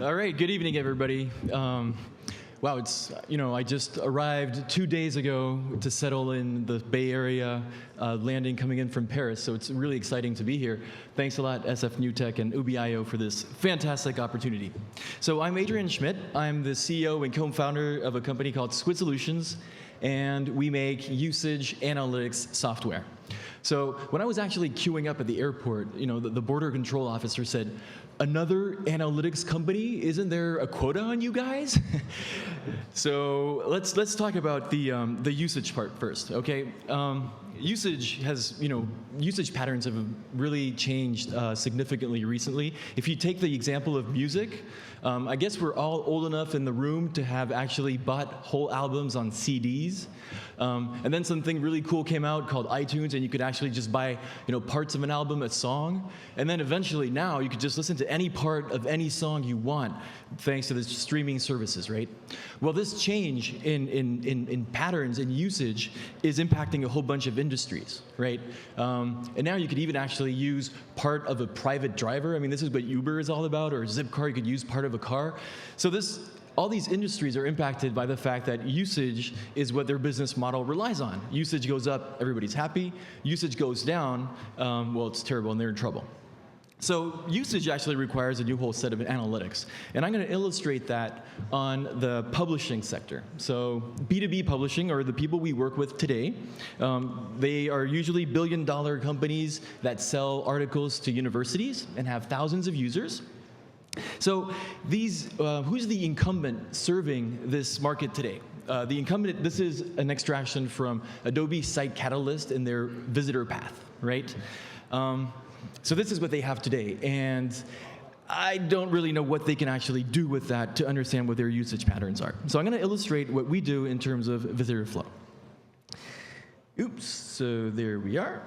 All right, good evening, everybody. Wow, I just arrived 2 days ago to settle in the Bay Area, landing coming in from Paris, so it's really exciting to be here. Thanks a lot, SF New Tech and UBIO, for this fantastic opportunity. So I'm Adrien Schmidt. I'm the CEO and co-founder of a company called Squid Solutions, and we make usage analytics software. So when I was actually queuing up at the airport, the border control officer said, "Another analytics company? Isn't there a quota on you guys?" So let's talk about the usage part first, okay? Usage patterns have really changed significantly recently. If you take the example of music, I guess we're all old enough in the room to have actually bought whole albums on CDs. And then something really cool came out called iTunes, and you could actually just buy, parts of an album, a song. And then eventually now you could just listen to any part of any song you want, thanks to the streaming services, right? Well, this change in patterns and usage is impacting a whole bunch of industries, right? And now you could even actually use part of a private driver. I mean, this is what Uber is all about, or Zipcar, you could use part of a car. So all these industries are impacted by the fact that usage is what their business model relies on. Usage goes up, everybody's happy. Usage goes down, well, it's terrible and they're in trouble. So usage actually requires a new whole set of analytics. And I'm going to illustrate that on the publishing sector. So B2B publishing are the people we work with today. They are usually billion-dollar companies that sell articles to universities and have thousands of users. So who's the incumbent serving this market today? The incumbent, this is an extraction from Adobe Site Catalyst in their visitor path, right? So this is what they have today, and I don't really know what they can actually do with that to understand what their usage patterns are. So I'm going to illustrate what we do in terms of visitor flow. Oops, so there we are.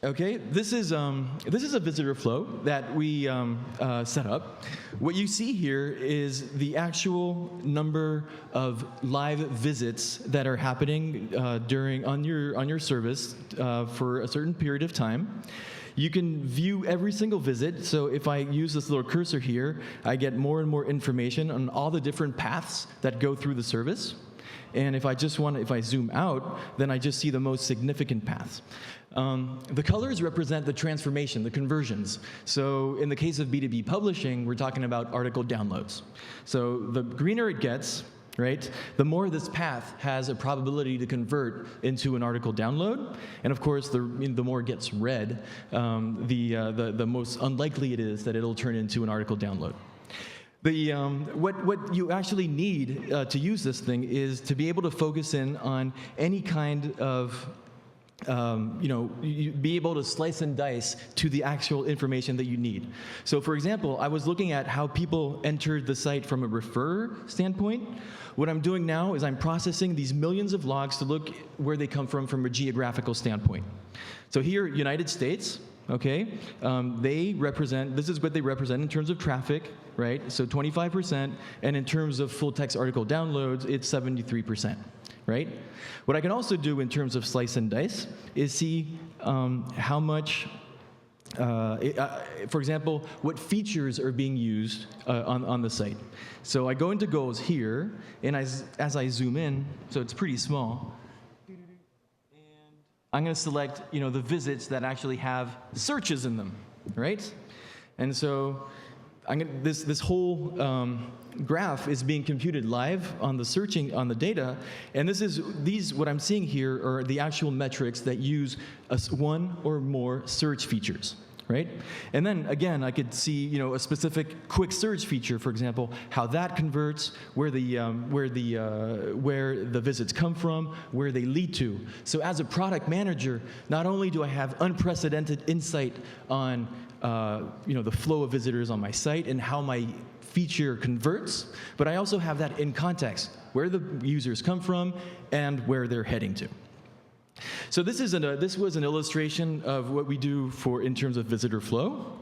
Okay, this is a visitor flow that we set up. What you see here is the actual number of live visits that are happening on your service for a certain period of time. You can view every single visit. So if I use this little cursor here, I get more and more information on all the different paths that go through the service. And if I zoom out, then I just see the most significant paths. The colors represent the transformation, the conversions. So in the case of B2B publishing, we're talking about article downloads. So the greener it gets, right, the more this path has a probability to convert into an article download. And of course, the more it gets red, the most unlikely it is that it'll turn into an article download. What you actually need to use this thing is to be able to focus in on any kind of be able to slice and dice to the actual information that you need. So for example, I was looking at how people entered the site from a referrer standpoint. What I'm doing now is I'm processing these millions of logs to look where they come from a geographical standpoint. So here, United States, okay, this is what they represent in terms of traffic, right? So 25%, and in terms of full text article downloads, it's 73%. Right? What I can also do in terms of slice and dice is see how much, for example, what features are being used on the site. So I go into goals here, and as I zoom in, so it's pretty small, and I'm going to select the visits that actually have searches in them, right? And so this whole graph is being computed live on the data, and what I'm seeing here are the actual metrics that use one or more search features, right? And then again, I could see a specific quick search feature, for example, how that converts, where the visits come from, where they lead to. So as a product manager, not only do I have unprecedented insight on the flow of visitors on my site and how my feature converts, but I also have that in context, where the users come from and where they're heading to. So this was an illustration of what we do in terms of visitor flow.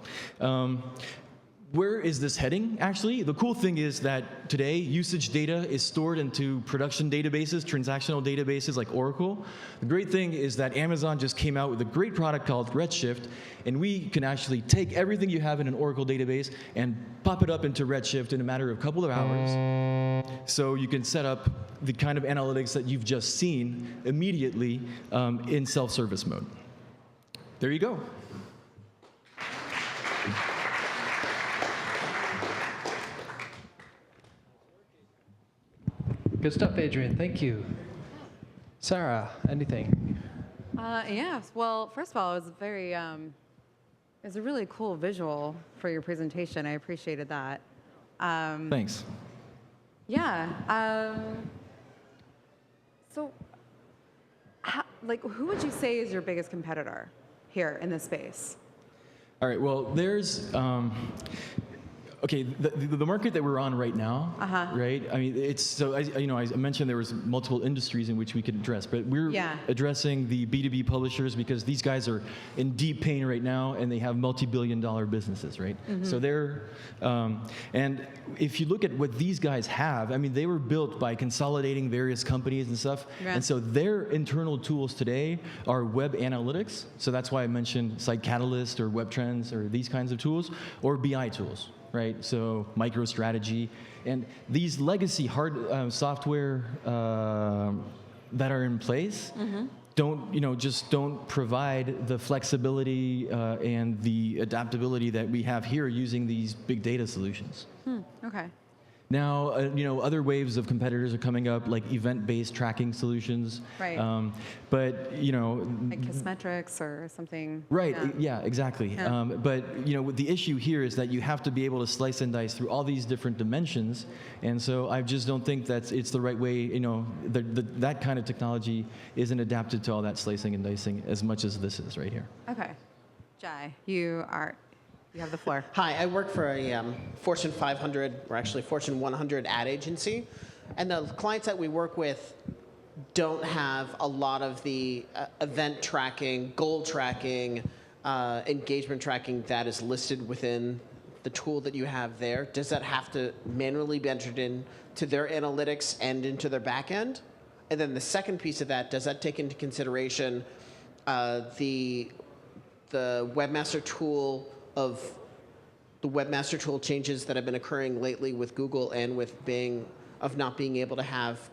Where is this heading, actually? The cool thing is that today, usage data is stored into production databases, transactional databases like Oracle. The great thing is that Amazon just came out with a great product called Redshift, and we can actually take everything you have in an Oracle database and pop it up into Redshift in a matter of a couple of hours. So you can set up the kind of analytics that you've just seen immediately in self-service mode. There you go. Good stuff, Adrien. Thank you. Sarah, anything? Yeah. Well, first of all, it was it's a really cool visual for your presentation. I appreciated that. Thanks. Yeah. So, who would you say is your biggest competitor here in this space? All right, well, there's, okay, the market that we're on right now, right? I mean, it's, so, I mentioned there was multiple industries in which we could address, but we're addressing the B2B publishers because these guys are in deep pain right now and they have multi-billion-dollar businesses, right? So they're, and if you look at what these guys have, I mean, they were built by consolidating various companies and stuff, and so their internal tools today are web analytics, so that's why I mentioned Site Catalyst or Web Trends or these kinds of tools, or BI tools. Right, so MicroStrategy, and these legacy hard software that are in place just don't provide the flexibility and the adaptability that we have here using these big data solutions. Okay. Now, other waves of competitors are coming up, like event-based tracking solutions. Right. But, like Kissmetrics or something. Right. Yeah, exactly. Yeah. But, the issue here is that you have to be able to slice and dice through all these different dimensions, and so I just don't think that it's the right way. That kind of technology isn't adapted to all that slicing and dicing as much as this is right here. Okay. Jai, you have the floor. Hi, I work for a Fortune 500, or actually Fortune 100 ad agency, and the clients that we work with don't have a lot of the event tracking, goal tracking, engagement tracking that is listed within the tool that you have there. Does that have to manually be entered into their analytics and into their back end? And then the second piece of that, does that take into consideration the webmaster tool of the webmaster tool changes that have been occurring lately with Google and with Bing of not being able to have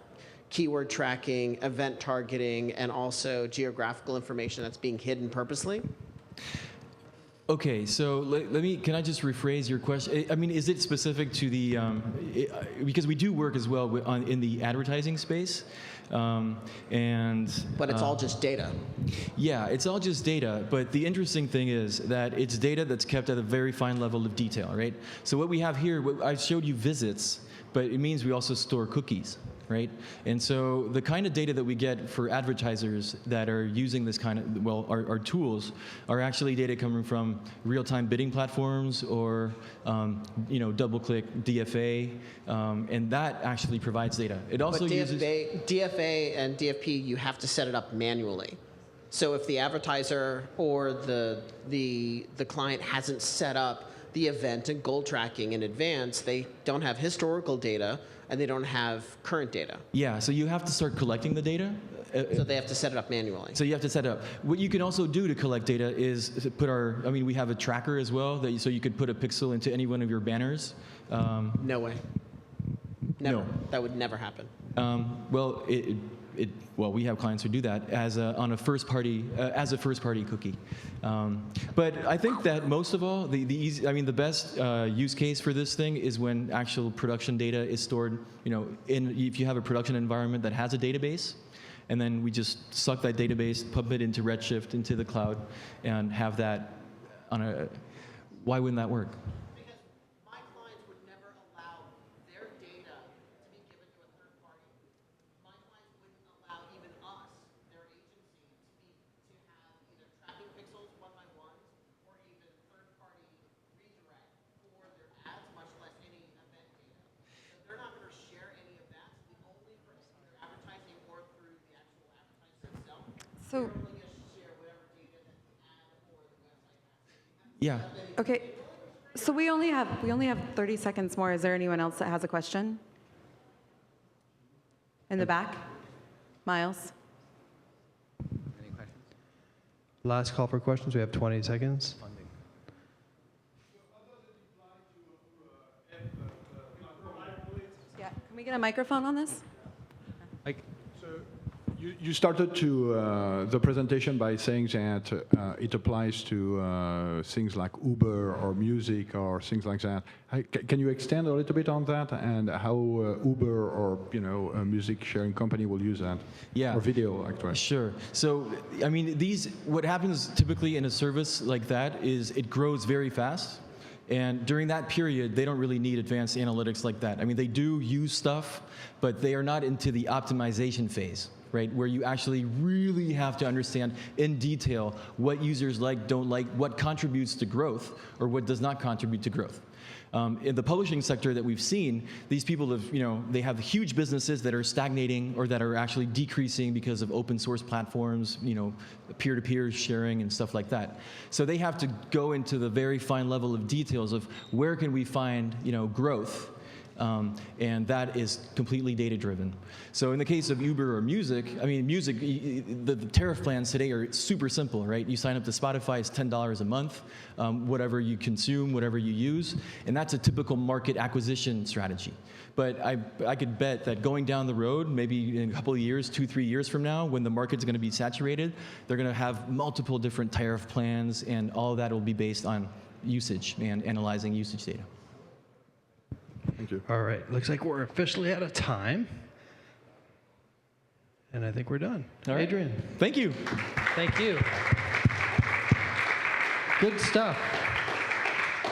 keyword tracking, event targeting, and also geographical information that's being hidden purposely? Okay, so can I just rephrase your question? I mean, is it specific to the, because we do work as well in the advertising space, but it's all just data. Yeah, it's all just data, but the interesting thing is that it's data that's kept at a very fine level of detail, right? So what we have here, I showed you visits, but it means we also store cookies. Right? And so the kind of data that we get for advertisers that are using this kind of, our tools are actually data coming from real-time bidding platforms or, DoubleClick, DFA, and that actually provides data. It also uses DFA and DFP, you have to set it up manually. So if the advertiser or the client hasn't set up the event and goal tracking in advance, they don't have historical data and they don't have current data. Yeah, so you have to start collecting the data. So they have to set it up manually. So you have to set it up. What you can also do to collect data is put we have a tracker as well, so you could put a pixel into any one of your banners. No way. Never. No. That would never happen. We have clients who do that as a first party cookie. But I think that most of all, the best use case for this thing is when actual production data is stored. If you have a production environment that has a database, and then we just suck that database, pump it into Redshift, into the cloud, and have that on a. Why wouldn't that work? So, Yeah. okay. So we only have 30 seconds more. Is there anyone else that has a question? In the back? Miles? Last call for questions. We have 20 seconds. Yeah. Can we get a microphone on this? You started to the presentation by saying that it applies to things like Uber or music or things like that. Can you extend a little bit on that and how Uber or a music sharing company will use that? Yeah. Or video actually. Sure. So, I mean, what happens typically in a service like that is it grows very fast. And during that period, they don't really need advanced analytics like that. I mean, they do use stuff, but they are not into the optimization phase, right? Where you actually really have to understand in detail what users like, don't like, what contributes to growth, or what does not contribute to growth. In the publishing sector that we've seen, these people have, they have huge businesses that are stagnating or that are actually decreasing because of open source platforms, peer-to-peer sharing and stuff like that. So they have to go into the very fine level of details of where can we find, growth. And that is completely data-driven. So in the case of Uber or music, I mean, music, the tariff plans today are super simple, right? You sign up to Spotify, it's $10 a month, whatever you consume, whatever you use, and that's a typical market acquisition strategy. But I could bet that going down the road, maybe in a couple of years, 2-3 years from now, when the market's going to be saturated, they're going to have multiple different tariff plans, and all of that will be based on usage and analyzing usage data. Thank you. All right. Looks like we're officially out of time. And I think we're done. All right. Adrien. Thank you. Thank you. Good stuff.